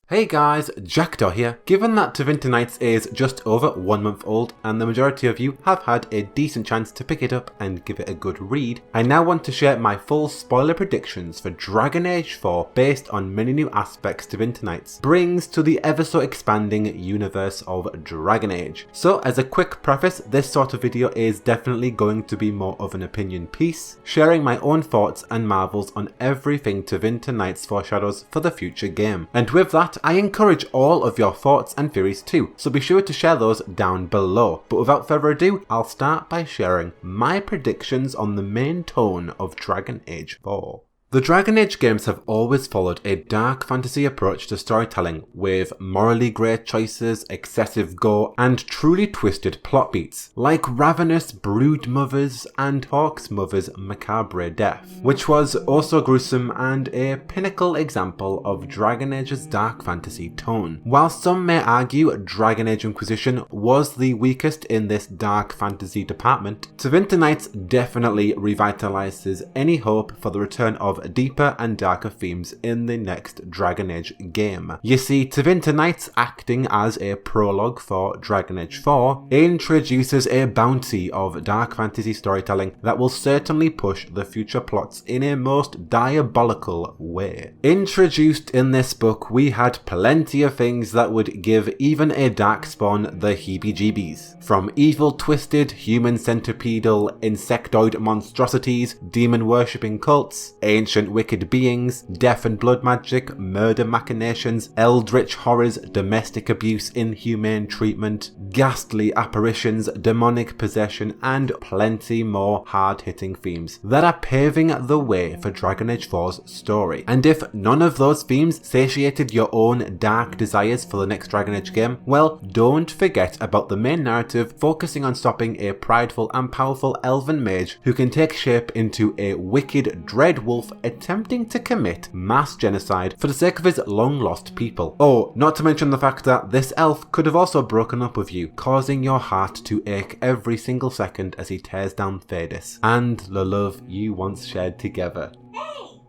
Hey guys, Jackdaw here. Given that Tevinter Nights is just over 1 month old and the majority of you have had a decent chance to pick it up and give it a good read, I now want to share my full spoiler predictions for Dragon Age 4 based on many new aspects Tevinter Nights brings to the ever so expanding universe of Dragon Age. So as a quick preface, this sort of video is definitely going to be more of an opinion piece, sharing my own thoughts and marvels on everything Tevinter Nights foreshadows for the future game. And with that, I encourage all of your thoughts and theories too, so be sure to share those down below. But without further ado, I'll start by sharing my predictions on the main tone of Dragon Age 4. The Dragon Age games have always followed a dark fantasy approach to storytelling, with morally grey choices, excessive gore, and truly twisted plot beats, like Ravenous Brood Mother's and Hawk's Mother's macabre death, which was also gruesome and a pinnacle example of Dragon Age's dark fantasy tone. While some may argue Dragon Age Inquisition was the weakest in this dark fantasy department, Tevinter Nights definitely revitalizes any hope for the return of deeper and darker themes in the next Dragon Age game. You see, Tevinter Nights, acting as a prologue for Dragon Age 4, introduces a bounty of dark fantasy storytelling that will certainly push the future plots in a most diabolical way. Introduced in this book, we had plenty of things that would give even a Darkspawn the heebie-jeebies. From evil twisted human centipedal insectoid monstrosities, demon worshipping cults, ancient wicked beings, death and blood magic, murder machinations, eldritch horrors, domestic abuse, inhumane treatment, ghastly apparitions, demonic possession, and plenty more hard-hitting themes that are paving the way for Dragon Age 4's story. And if none of those themes satiated your own dark desires for the next Dragon Age game, well, don't forget about the main narrative focusing on stopping a prideful and powerful elven mage who can take shape into a wicked dread wolf attempting to commit mass genocide for the sake of his long-lost people. Oh, not to mention the fact that this elf could have also broken up with you, causing your heart to ache every single second as he tears down Thedas and the love you once shared together.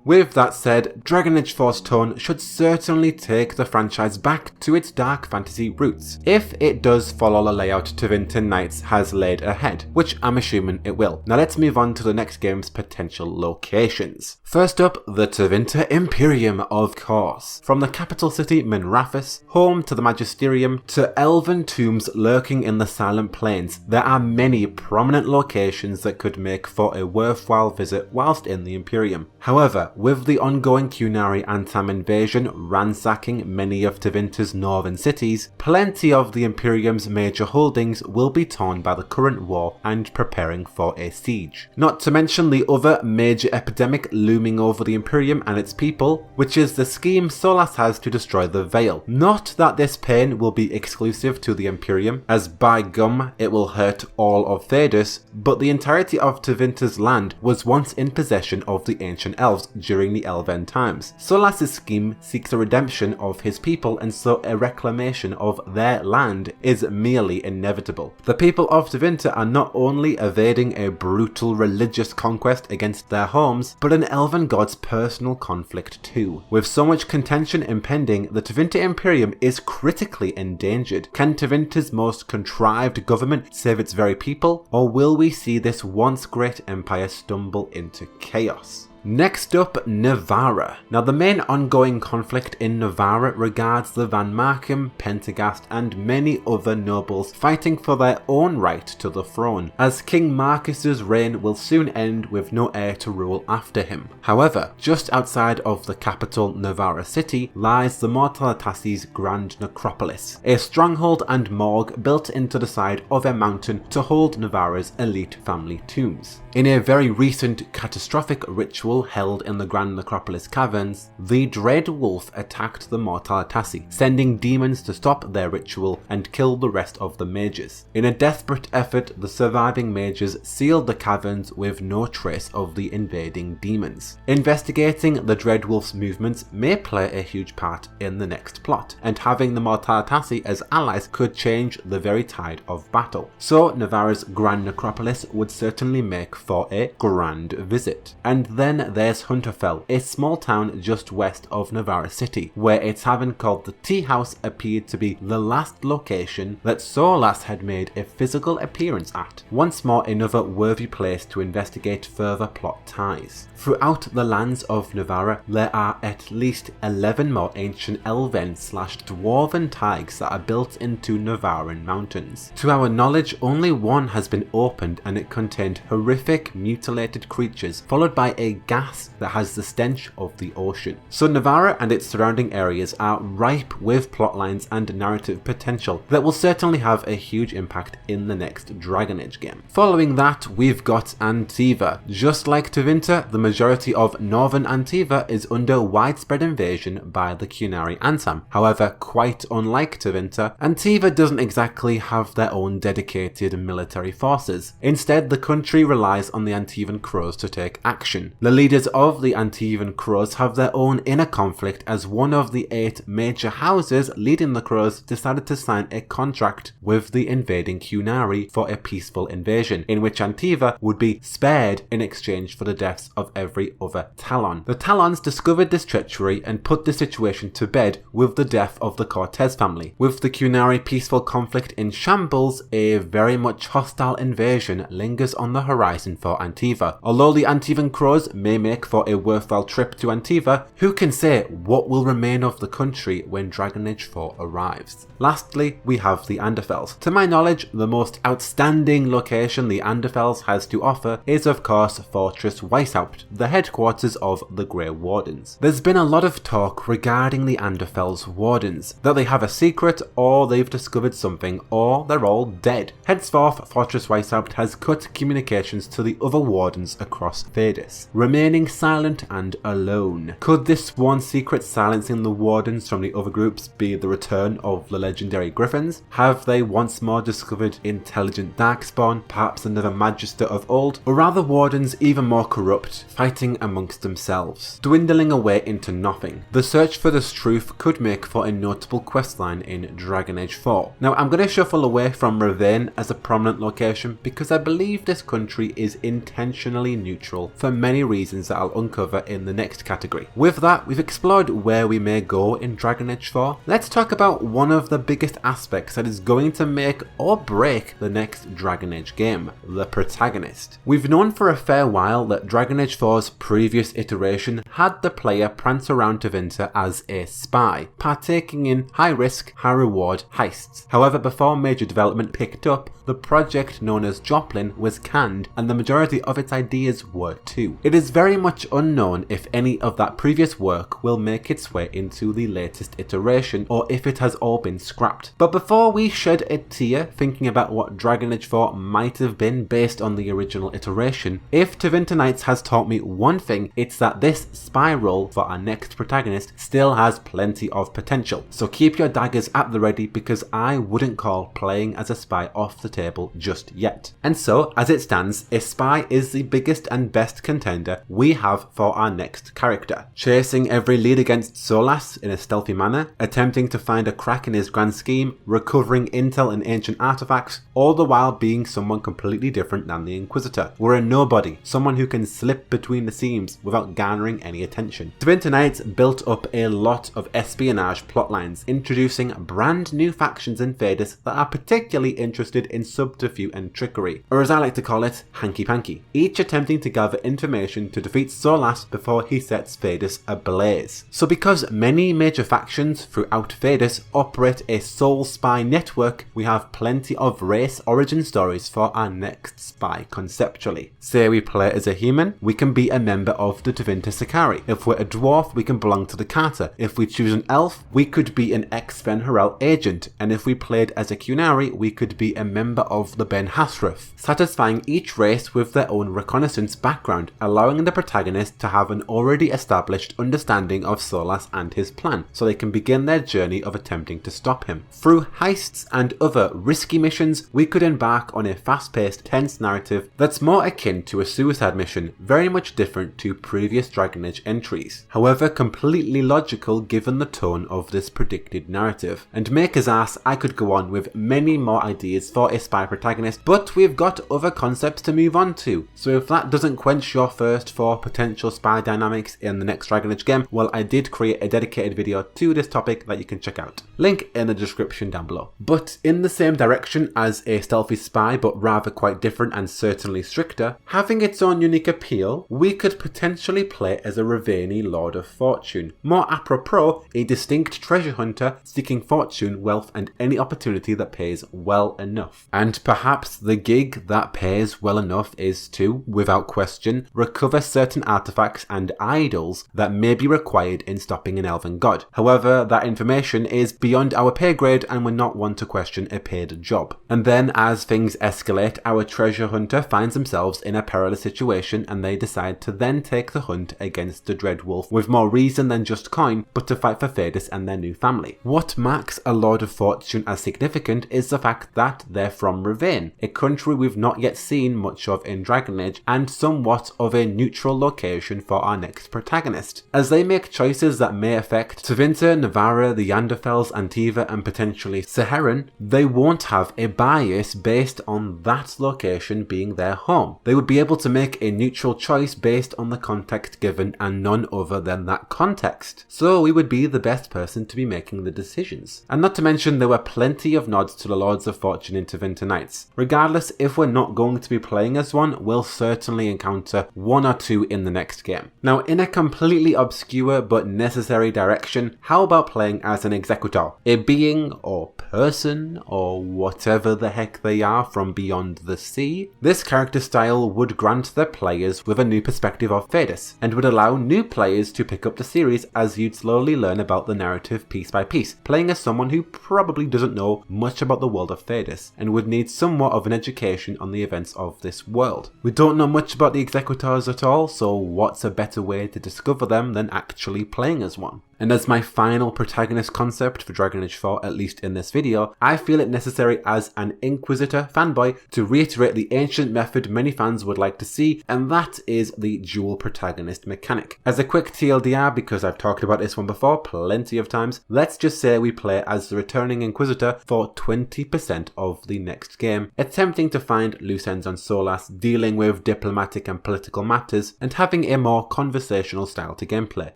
With that said, Dragon Age 4's tone should certainly take the franchise back to its dark fantasy roots, if it does follow the layout Tevinter Nights has laid ahead, which I'm assuming it will. Now let's move on to the next game's potential locations. First up, the Tevinter Imperium, of course. From the capital city Minrathous, home to the Magisterium, to elven tombs lurking in the Silent Plains, there are many prominent locations that could make for a worthwhile visit whilst in the Imperium. However, with the ongoing Qunari Antam invasion ransacking many of Tevinter's northern cities, plenty of the Imperium's major holdings will be torn by the current war and preparing for a siege. Not to mention the other major epidemic looming over the Imperium and its people, which is the scheme Solas has to destroy the Veil. Not that this pain will be exclusive to the Imperium, as by gum it will hurt all of Thedas, but the entirety of Tevinter's land was once in possession of the ancient elves during the Elven times. Solas' scheme seeks a redemption of his people, and so a reclamation of their land is merely inevitable. The people of Tevinter are not only evading a brutal religious conquest against their homes, but an Elven god's personal conflict too. With so much contention impending, the Tevinter Imperium is critically endangered. Can Tevinter's most contrived government save its very people, or will we see this once great empire stumble into chaos? Next up, Navara. Now the main ongoing conflict in Navara regards the Van Markham, Pentagast and many other nobles fighting for their own right to the throne, as King Marcus's reign will soon end with no heir to rule after him. However, just outside of the capital Navara city lies the Mortalitassi's Grand Necropolis, a stronghold and morgue built into the side of a mountain to hold Navara's elite family tombs. In a very recent catastrophic ritual held in the Grand Necropolis caverns, the Dread Wolf attacked the Mortalitassi, sending demons to stop their ritual and kill the rest of the mages. In a desperate effort, the surviving mages sealed the caverns with no trace of the invading demons. Investigating the Dread Wolf's movements may play a huge part in the next plot, and having the Mortalitassi as allies could change the very tide of battle. So Navara's Grand Necropolis would certainly make for a grand visit. And then then there's Hunterfell, a small town just west of Navara City, where a tavern called the Tea House appeared to be the last location that Solas had made a physical appearance at. Once more another worthy place to investigate further plot ties. Throughout the lands of Navara, there are at least 11 more ancient elven/dwarven taigs that are built into Navaran mountains. To our knowledge, only one has been opened and it contained horrific mutilated creatures followed by a gas that has the stench of the ocean. So Navara and its surrounding areas are ripe with plotlines and narrative potential that will certainly have a huge impact in the next Dragon Age game. Following that, we've got Antiva. Just like Tevinter, the majority of northern Antiva is under widespread invasion by the Qunari Antam. However, quite unlike Tevinter, Antiva doesn't exactly have their own dedicated military forces. Instead, the country relies on the Antivan Crows to take action. The leaders of the Antivan Crows have their own inner conflict as one of the 8 major houses leading the Crows decided to sign a contract with the invading Qunari for a peaceful invasion, in which Antiva would be spared in exchange for the deaths of every other Talon. The Talons discovered this treachery and put the situation to bed with the death of the Cortez family. With the Qunari peaceful conflict in shambles, a very much hostile invasion lingers on the horizon for Antiva. Although the Antivan Crows may make for a worthwhile trip to Antiva, who can say what will remain of the country when Dragon Age 4 arrives? Lastly, we have the Anderfells. To my knowledge, the most outstanding location the Anderfells has to offer is of course Fortress Weishaupt, the headquarters of the Grey Wardens. There's been a lot of talk regarding the Anderfells Wardens, that they have a secret, or they've discovered something, or they're all dead. Henceforth, Fortress Weishaupt has cut communications to the other Wardens across Thedas, remaining silent and alone. Could this sworn secret silencing the Wardens from the other groups be the return of the legendary Griffins? Have they once more discovered intelligent Darkspawn, perhaps another Magister of old, or are the Wardens even more corrupt, fighting amongst themselves, dwindling away into nothing? The search for this truth could make for a notable questline in Dragon Age 4. Now I'm going to shuffle away from Ravane as a prominent location because I believe this country is intentionally neutral for many reasons that I'll uncover in the next category. With that, we've explored where we may go in Dragon Age 4. Let's talk about one of the biggest aspects that is going to make or break the next Dragon Age game, the protagonist. We've known for a fair while that Dragon Age 4's previous iteration had the player prance around Tevinter as a spy, partaking in high-risk, high-reward heists. However, before major development picked up, the project known as Joplin was canned and the majority of its ideas were too. It is very much unknown if any of that previous work will make its way into the latest iteration or if it has all been scrapped. But before we shed a tear thinking about what Dragon Age 4 might have been based on the original iteration, if Tevinter Nights has taught me one thing, it's that this spy role for our next protagonist still has plenty of potential. So keep your daggers at the ready because I wouldn't call playing as a spy off the table just yet. And so, as it stands, a spy is the biggest and best contender we have for our next character. Chasing every lead against Solas in a stealthy manner, attempting to find a crack in his grand scheme, recovering intel and ancient artifacts, all the while being someone completely different than the Inquisitor. We're a nobody, someone who can slip between the seams without garnering any attention. Tevinter Nights built up a lot of espionage plotlines, introducing brand new factions in Thedas that are particularly interested in subterfuge and trickery, or as I like to call it, hanky-panky, each attempting to gather information to defeat Solas before he sets Thedas ablaze. So because many major factions throughout Thedas operate a sole spy network, we have plenty of race origin stories for our next spy conceptually. Say we play as a human, we can be a member of the Tevinter Sicarii. If we're a dwarf, we can belong to the Carter. If we choose an elf, we could be an ex-Fen-Harel agent, and if we played as a Qunari, we could be a member of the Ben Hasrith, satisfying each race with their own reconnaissance background, allowing the protagonist to have an already established understanding of Solas and his plan, so they can begin their journey of attempting to stop him. Through heists and other risky missions, we could embark on a fast-paced, tense narrative that's more akin to a suicide mission, very much different to previous Dragon Age entries. However, completely logical given the tone of this predicted narrative. And maker's ass, I could go on with many more ideas for a spy protagonist, but we've got other concepts to move on to, so if that doesn't quench your thirst just for potential spy dynamics in the next Dragon Age game, well, I did create a dedicated video to this topic that you can check out. Link in the description down below. But in the same direction as a stealthy spy, but rather quite different and certainly stricter, having its own unique appeal, we could potentially play as a Raveni Lord of Fortune. More apropos, a distinct treasure hunter seeking fortune, wealth, and any opportunity that pays well enough. And perhaps the gig that pays well enough is to, without question, recover certain artifacts and idols that may be required in stopping an elven god. However, that information is beyond our pay grade and we're not one to question a paid job. And then as things escalate, our treasure hunter finds themselves in a perilous situation and they decide to then take the hunt against the Dread Wolf with more reason than just coin, but to fight for Thedas and their new family. What marks a Lord of Fortune as significant is the fact that they're from Raveni, a country we've not yet seen much of in Dragon Age, and somewhat of a neutral location for our next protagonist. As they make choices that may affect Tevinter, Navara, the Yanderfels, Antiva, and potentially Saharan, they won't have a bias based on that location being their home. They would be able to make a neutral choice based on the context given and none other than that context. So we would be the best person to be making the decisions. And not to mention there were plenty of nods to the Lords of Fortune in Tevinter Nights. Regardless, if we're not going to be playing as one, we'll certainly encounter one or two in the next game. Now, in a completely obscure but necessary direction, how about playing as an Executor? A being or person or whatever the heck they are from beyond the sea. This character style would grant their players with a new perspective of Thedas and would allow new players to pick up the series as you'd slowly learn about the narrative piece by piece, playing as someone who probably doesn't know much about the world of Thedas and would need somewhat of an education on the events of this world. We don't know much about the Executors at all, so what's a better way to discover them than actually playing as one? And as my final protagonist concept for Dragon Age 4, at least in this video, I feel it necessary as an Inquisitor fanboy to reiterate the ancient method many fans would like to see, and that is the Dual Protagonist mechanic. As a quick TLDR, because I've talked about this one before plenty of times, let's just say we play as the returning Inquisitor for 20% of the next game, attempting to find loose ends on Solas, dealing with diplomatic and political matters, and having a more conversational style to gameplay.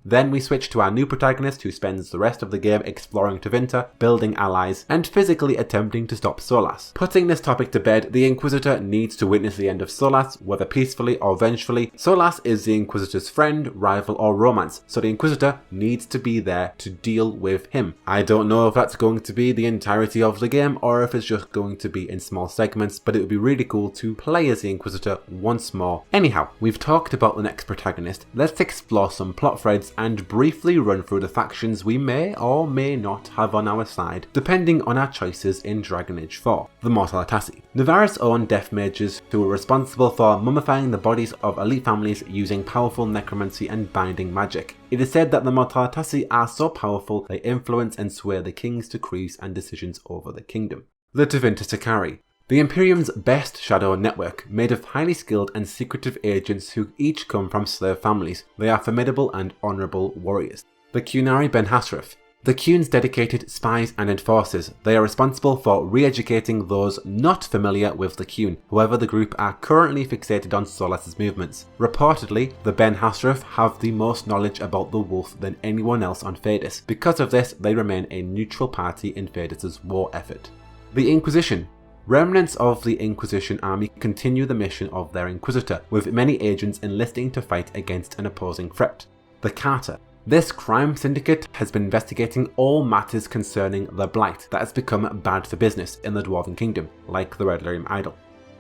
Then we switch to our new protagonist who spends the rest of the game exploring Tevinter, building allies, and physically attempting to stop Solas. Putting this topic to bed, the Inquisitor needs to witness the end of Solas, whether peacefully or vengefully. Solas is the Inquisitor's friend, rival, or romance, so the Inquisitor needs to be there to deal with him. I don't know if that's going to be the entirety of the game or if it's just going to be in small segments, but it would be really cool to play as the Inquisitor once more. Anyhow, we've talked about the next protagonist. Let's explore some plot threads and briefly run through the factions we may or may not have on our side, depending on our choices in Dragon Age 4. The Mortalatasi. Navara's own death mages who were responsible for mummifying the bodies of elite families using powerful necromancy and binding magic. It is said that the Mortalatasi are so powerful they influence and sway the king's decrees and decisions over the kingdom. The Tevinter Sakari. The Imperium's best shadow network, made of highly skilled and secretive agents who each come from slave families. They are formidable and honourable warriors. The Qunari Ben Hasraf. The Qun's dedicated spies and enforcers. They are responsible for re-educating those not familiar with the Qun. However, the group are currently fixated on Solas' movements. Reportedly, the Ben Hasraf have the most knowledge about the wolf than anyone else on Thedas. Because of this, they remain a neutral party in Thedas' war effort. The Inquisition. Remnants of the Inquisition army continue the mission of their Inquisitor, with many agents enlisting to fight against an opposing threat. The Carter. This crime syndicate has been investigating all matters concerning the Blight that has become bad for business in the Dwarven Kingdom, like the Red Lyrium Idol.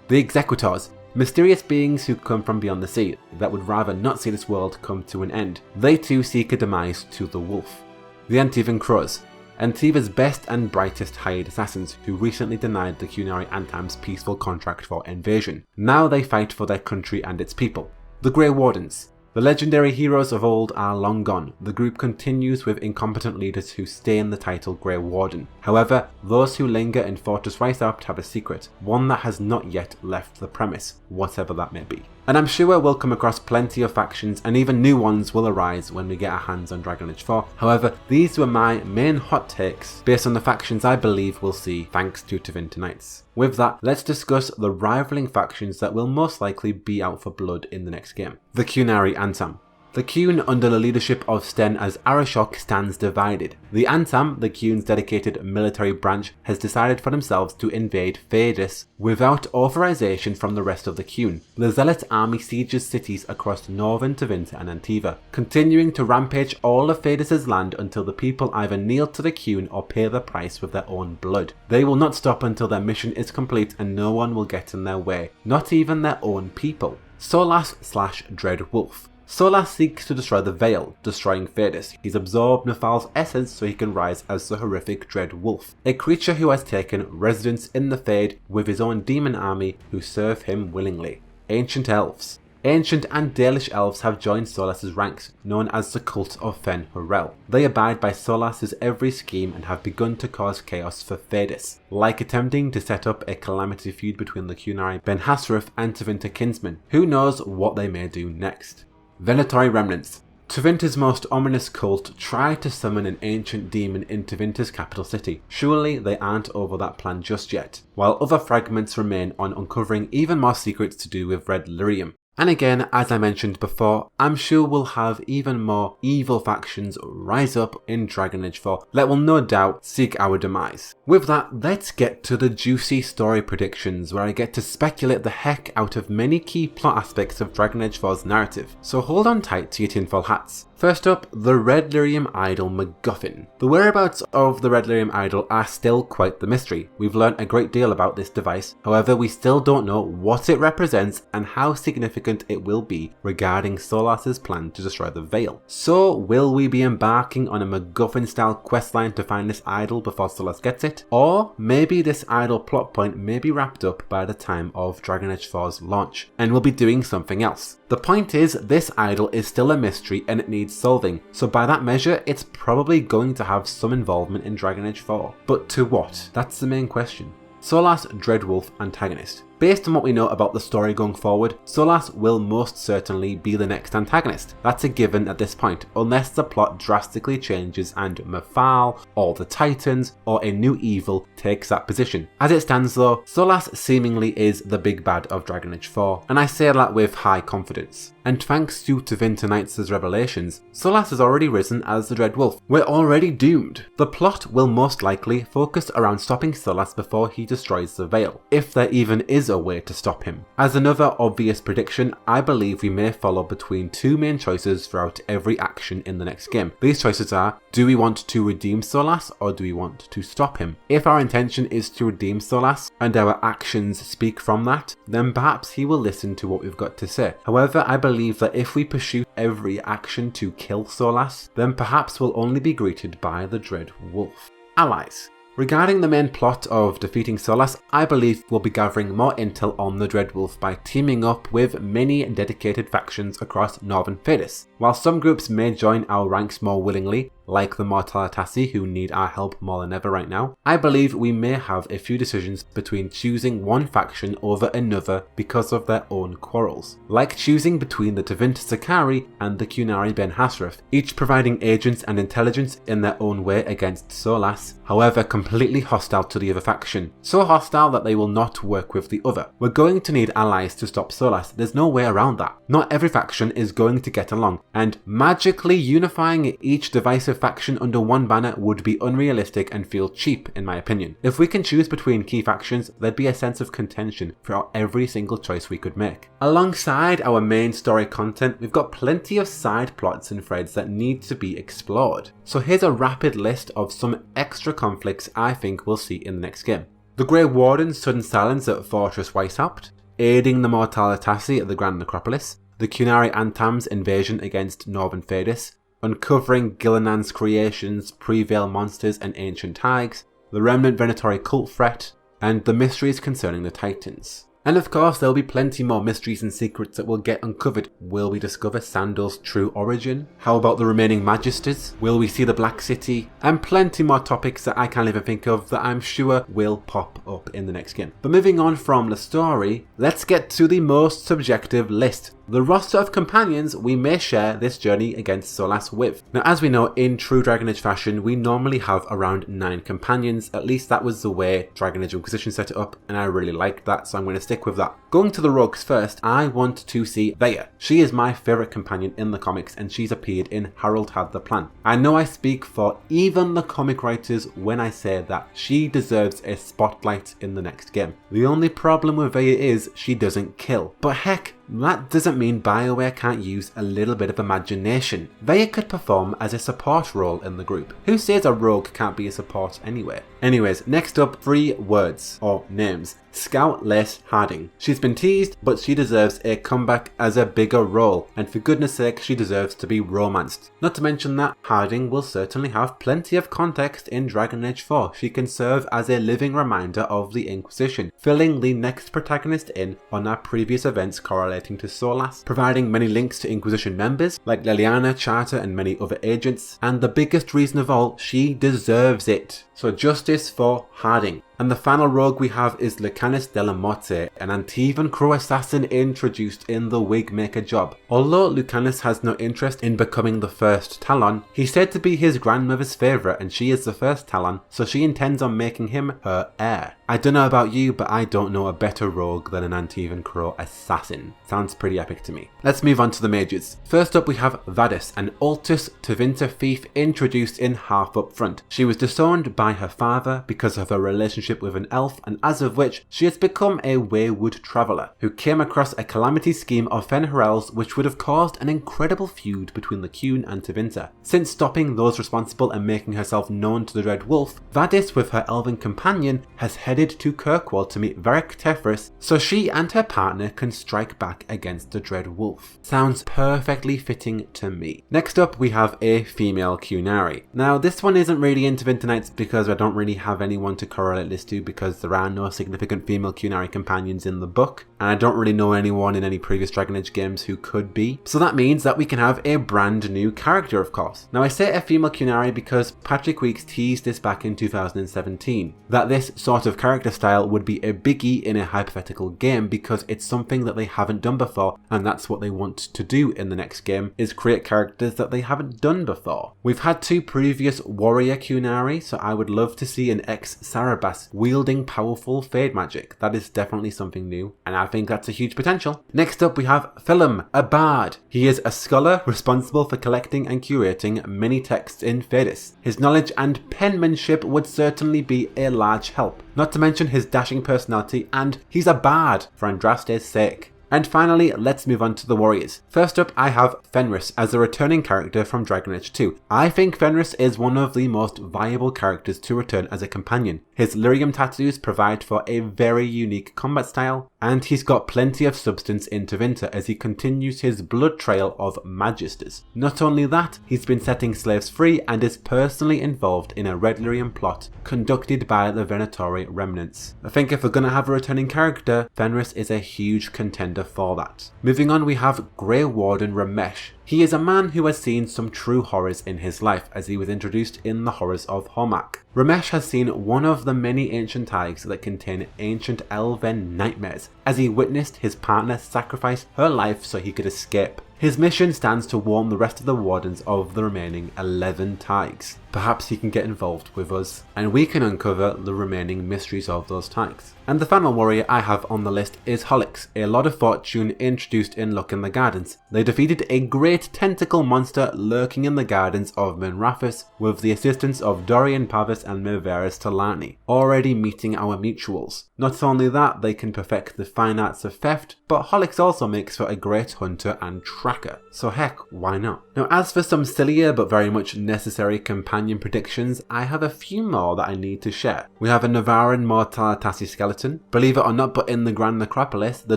The Executors. Mysterious beings who come from beyond the sea that would rather not see this world come to an end. They too seek a demise to the wolf. The Antivan Crows. Antiva's best and brightest hired assassins who recently denied the Qunari Antam's peaceful contract for invasion. Now they fight for their country and its people. The Grey Wardens. The legendary heroes of old are long gone. The group continues with incompetent leaders who stain the title Grey Warden. However, those who linger in Fortress Weishaupt have a secret, one that has not yet left the premise, whatever that may be. And I'm sure we'll come across plenty of factions and even new ones will arise when we get our hands on Dragon Age 4. However, these were my main hot takes based on the factions I believe we'll see thanks to Tevinter Nights. With that, let's discuss the rivaling factions that will most likely be out for blood in the next game. The Qunari Antam. The Qun, under the leadership of Sten as Arashok, stands divided. The Antam, the Qun's dedicated military branch, has decided for themselves to invade Thedas without authorization from the rest of the Qun. The Zealot army sieges cities across northern Tevinter and Antiva, continuing to rampage all of Thedas' land until the people either kneel to the Qun or pay the price with their own blood. They will not stop until their mission is complete and no one will get in their way, not even their own people. Solas/Dread Wolf. Solas seeks to destroy the Veil, destroying Thedas. He's absorbed Nephal's essence so he can rise as the horrific Dread Wolf, a creature who has taken residence in the Fade with his own demon army who serve him willingly. Ancient Elves. Ancient and Dalish elves have joined Solas' ranks, known as the Cult of Fen Horel. They abide by Solas' every scheme and have begun to cause chaos for Thedas, like attempting to set up a calamity feud between the Qunari Ben Hassrath and Tevinter kinsmen. Who knows what they may do next. Venatori Remnants. Tevinter's most ominous cult tried to summon an ancient demon in Tevinter's capital city. Surely they aren't over that plan just yet, while other fragments remain on uncovering even more secrets to do with Red Lyrium. And again, as I mentioned before, I'm sure we'll have even more evil factions rise up in Dragon Age 4 that will no doubt seek our demise. With that, let's get to the juicy story predictions where I get to speculate the heck out of many key plot aspects of Dragon Age 4's narrative, so hold on tight to your tinfoil hats. First up, the Red Lyrium Idol MacGuffin. The whereabouts of the Red Lyrium Idol are still quite the mystery. We've learnt a great deal about this device, however we still don't know what it represents and how significant it will be regarding Solas' plan to destroy the Veil. So will we be embarking on a MacGuffin style questline to find this idol before Solas gets it? Or maybe this idol plot point may be wrapped up by the time of Dragon Age 4's launch, and we'll be doing something else. The point is, this idol is still a mystery and it needs solving, so by that measure it's probably going to have some involvement in Dragon Age 4. But to what? That's the main question. Solas Dreadwolf Antagonist. Based on what we know about the story going forward, Solas will most certainly be the next antagonist. That's a given at this point, unless the plot drastically changes and Nephal, or the Titans, or a new evil takes that position. As it stands though, Solas seemingly is the big bad of Dragon Age 4, and I say that with high confidence. And thanks to Tevinter Nights' revelations, Solas has already risen as the Dread Wolf. We're already doomed. The plot will most likely focus around stopping Solas before he destroys the Veil, if there even is a way to stop him. As another obvious prediction, I believe we may follow between two main choices throughout every action in the next game. These choices are, do we want to redeem Solas or do we want to stop him? If our intention is to redeem Solas and our actions speak from that, then perhaps he will listen to what we've got to say. However, I believe that if we pursue every action to kill Solas, then perhaps we'll only be greeted by the Dread Wolf. Allies. Regarding the main plot of defeating Solas, I believe we'll be gathering more intel on the Dreadwolf by teaming up with many dedicated factions across northern Thedas. While some groups may join our ranks more willingly, like the Mortalitasi who need our help more than ever right now, I believe we may have a few decisions between choosing one faction over another because of their own quarrels, like choosing between the Tevinter Sakari and the Qunari Ben Hassrath, each providing agents and intelligence in their own way against Solas, however completely hostile to the other faction, so hostile that they will not work with the other. We're going to need allies to stop Solas, there's no way around that. Not every faction is going to get along, and magically unifying each divisive faction under one banner would be unrealistic and feel cheap in my opinion. If we can choose between key factions, there'd be a sense of contention for every single choice we could make. Alongside our main story content, we've got plenty of side plots and threads that need to be explored. So here's a rapid list of some extra conflicts I think we'll see in the next game. The Grey Warden's sudden silence at Fortress Weishaupt, aiding the Mortalitasi at the Grand Necropolis, the Qunari Antam's invasion against Northern Thedas, uncovering Gillenan's creations, pre-Veil monsters and ancient hags, the Remnant Venatori cult threat, and the mysteries concerning the Titans. And of course there'll be plenty more mysteries and secrets that will get uncovered. Will we discover Sandal's true origin? How about the remaining Magisters? Will we see the Black City? And plenty more topics that I can't even think of that I'm sure will pop up in the next game. But moving on from the story, let's get to the most subjective list. The roster of companions we may share this journey against Solas with. Now as we know, in true Dragon Age fashion, we normally have around 9 companions. At least that was the way Dragon Age Inquisition set it up, and I really liked that, so I'm going to stick with that. Going to the rogues first, I want to see Veya. She is my favourite companion in the comics, and she's appeared in Harold Had the Plan. I know I speak for even the comic writers when I say that she deserves a spotlight in the next game. The only problem with Veya is she doesn't kill. But heck, that doesn't mean BioWare can't use a little bit of imagination. Veya could perform as a support role in the group. Who says a rogue can't be a support anyway? Anyways, next up, 3 words, or names. Scout Lace Harding. She's been teased, but she deserves a comeback as a bigger role, and for goodness sake, she deserves to be romanced. Not to mention that Harding will certainly have plenty of context in Dragon Age 4. She can serve as a living reminder of the Inquisition, filling the next protagonist in on our previous events correlating to Solas, providing many links to Inquisition members like Leliana, Charter, and many other agents, and the biggest reason of all, she deserves it. So justice for Harding. And the final rogue we have is Lucanus de la Morte, an Antivan crew assassin introduced in the Wigmaker job. Although Lucanus has no interest in becoming the first Talon, he's said to be his grandmother's favourite, and she is the first Talon, so she intends on making him her heir. I don't know about you, but I don't know a better rogue than an Antivan crew assassin. Sounds pretty epic to me. Let's move on to the mages. First up we have Vadis, an Altus Tevinter thief introduced in half up front. She was disowned by her father because of her relationship with an elf, and as of which she has become a wayward traveller who came across a calamity scheme of Fenrirel's which would have caused an incredible feud between the Qun and Tevinter. Since stopping those responsible and making herself known to the Red Wolf, Vadis with her elven companion has headed to Kirkwall to meet Varric Tefris so she and her partner can strike back against the Dread Wolf. Sounds perfectly fitting to me. Next up we have a female Qunari. Now this one isn't really in Tevinter Nights because I don't really have anyone to correlate this to because there are no significant female Qunari companions in the book, and I don't really know anyone in any previous Dragon Age games who could be. So that means that we can have a brand new character, of course. Now I say a female Qunari because Patrick Weeks teased this back in 2017, that this sort of character style would be a biggie in a hypothetical game because it's something that they haven't done before, and that's what they want to do in the next game, is create characters that they haven't done before. We've had 2 previous warrior Qunari, so I would love to see an ex-Sarabas wielding powerful fade magic. That is definitely something new, and I think that's a huge potential. Next up we have Philum, a bard. He is a scholar responsible for collecting and curating many texts in Fadis. His knowledge and penmanship would certainly be a large help, not to mention his dashing personality, and he's a bard for Andraste's sake. And finally, let's move on to the warriors. First up, I have Fenris as a returning character from Dragon Age 2. I think Fenris is one of the most viable characters to return as a companion. His lyrium tattoos provide for a very unique combat style, and he's got plenty of substance in Tevinter as he continues his blood trail of Magisters. Not only that, he's been setting slaves free and is personally involved in a red lyrium plot conducted by the Venatori remnants. I think if we're gonna have a returning character, Fenris is a huge contender for that. Moving on, we have Grey Warden Ramesh. He is a man who has seen some true horrors in his life as he was introduced in the horrors of Hormak. Ramesh has seen one of the many ancient tides that contain ancient elven nightmares as he witnessed his partner sacrifice her life so he could escape. His mission stands to warn the rest of the wardens of the remaining 11 Tigers. Perhaps he can get involved with us, and we can uncover the remaining mysteries of those Tigers. And the final warrior I have on the list is Holix, a Lord of Fortune introduced in Luck in the Gardens. They defeated a great tentacle monster lurking in the gardens of Minrathous with the assistance of Dorian Pavis and Mivaris Talani, already meeting our mutuals. Not only that, they can perfect the fine arts of theft, but Holix also makes for a great hunter and tracker. So heck, why not? Now as for some sillier but very much necessary companion predictions, I have a few more that I need to share. We have a Navaran Mortalitasi skeleton. Believe it or not, but in the Grand Necropolis, the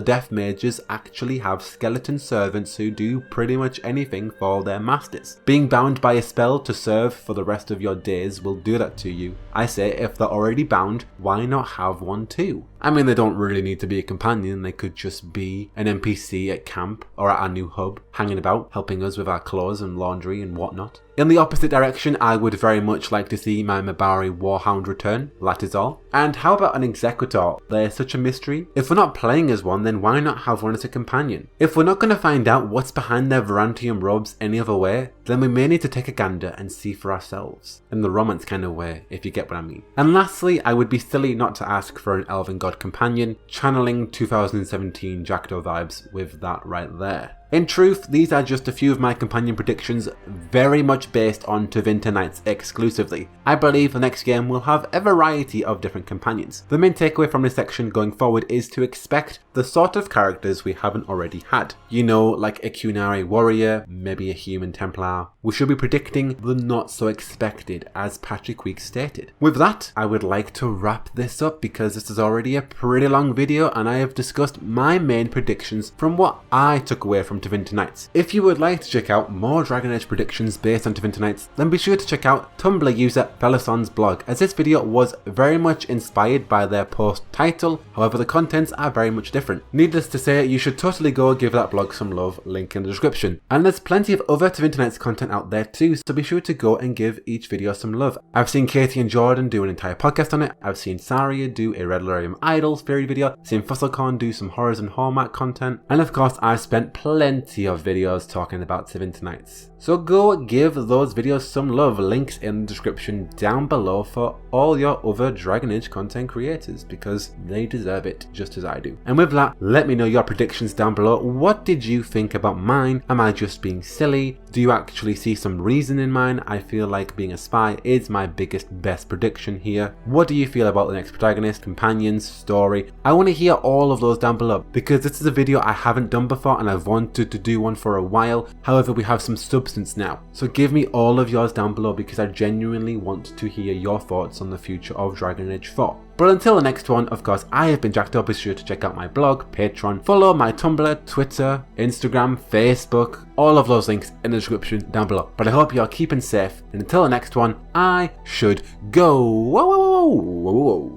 Death Mages actually have skeleton servants who do pretty much anything for their masters. Being bound by a spell to serve for the rest of your days will do that to you. I say if they're already bound, why not have one too? I mean, they don't really need to be a companion, they could just be an NPC at camp or at our new hub, hanging about, helping us with our clothes and laundry and whatnot. In the opposite direction, I would very much like to see my Mabari Warhound return, that is all. And how about an Executor? They're such a mystery. If we're not playing as one, then why not have one as a companion? If we're not going to find out what's behind their Varantium robes any other way, then we may need to take a gander and see for ourselves. In the romance kind of way, if you get what I mean. And lastly, I would be silly not to ask for an Elven God companion, channeling 2017 Jackdaw vibes with that right there. In truth, these are just a few of my companion predictions, very much based on Tevinter Nights exclusively. I believe the next game will have a variety of different companions. The main takeaway from this section going forward is to expect the sort of characters we haven't already had. You know, like a Kunari warrior, maybe a human Templar. We should be predicting the not so expected, as Patrick Weeks stated. With that, I would like to wrap this up because this is already a pretty long video and I have discussed my main predictions from what I took away from Tevinter Nights. If you would like to check out more Dragon Age predictions based on Tevinter Nights, then be sure to check out Tumblr user Felison's blog, as this video was very much inspired by their post title, however the contents are very much different. Needless to say, you should totally go give that blog some love, link in the description. And there's plenty of other Tevinter Nights content out there too, so be sure to go and give each video some love. I've seen Katie and Jordan do an entire podcast on it, I've seen Saria do a Red Larium Idols theory video, seen Fusselcon do some Horrors and Hallmark content, and of course I've spent plenty of videos talking about Tevinter Nights. So go give those videos some love, links in the description down below for all your other Dragon Age content creators, because they deserve it just as I do. And with that, let me know your predictions down below. What did you think about mine? Am I just being silly? Do you actually see some reason in mine? I feel like being a spy is my best prediction here. What do you feel about the next protagonist, companions, story? I want to hear all of those down below, because this is a video I haven't done before and I've wanted to do one for a while. However, we have some substance now. So give me all of yours down below because I genuinely want to hear your thoughts on the future of Dragon Age 4. But until the next one, of course, I have been Jackdaw. Be sure to check out my blog, Patreon, follow my Tumblr, Twitter, Instagram, Facebook, all of those links in the description down below. But I hope you're keeping safe, and until the next one, I should go. Whoa, whoa, whoa, whoa, whoa.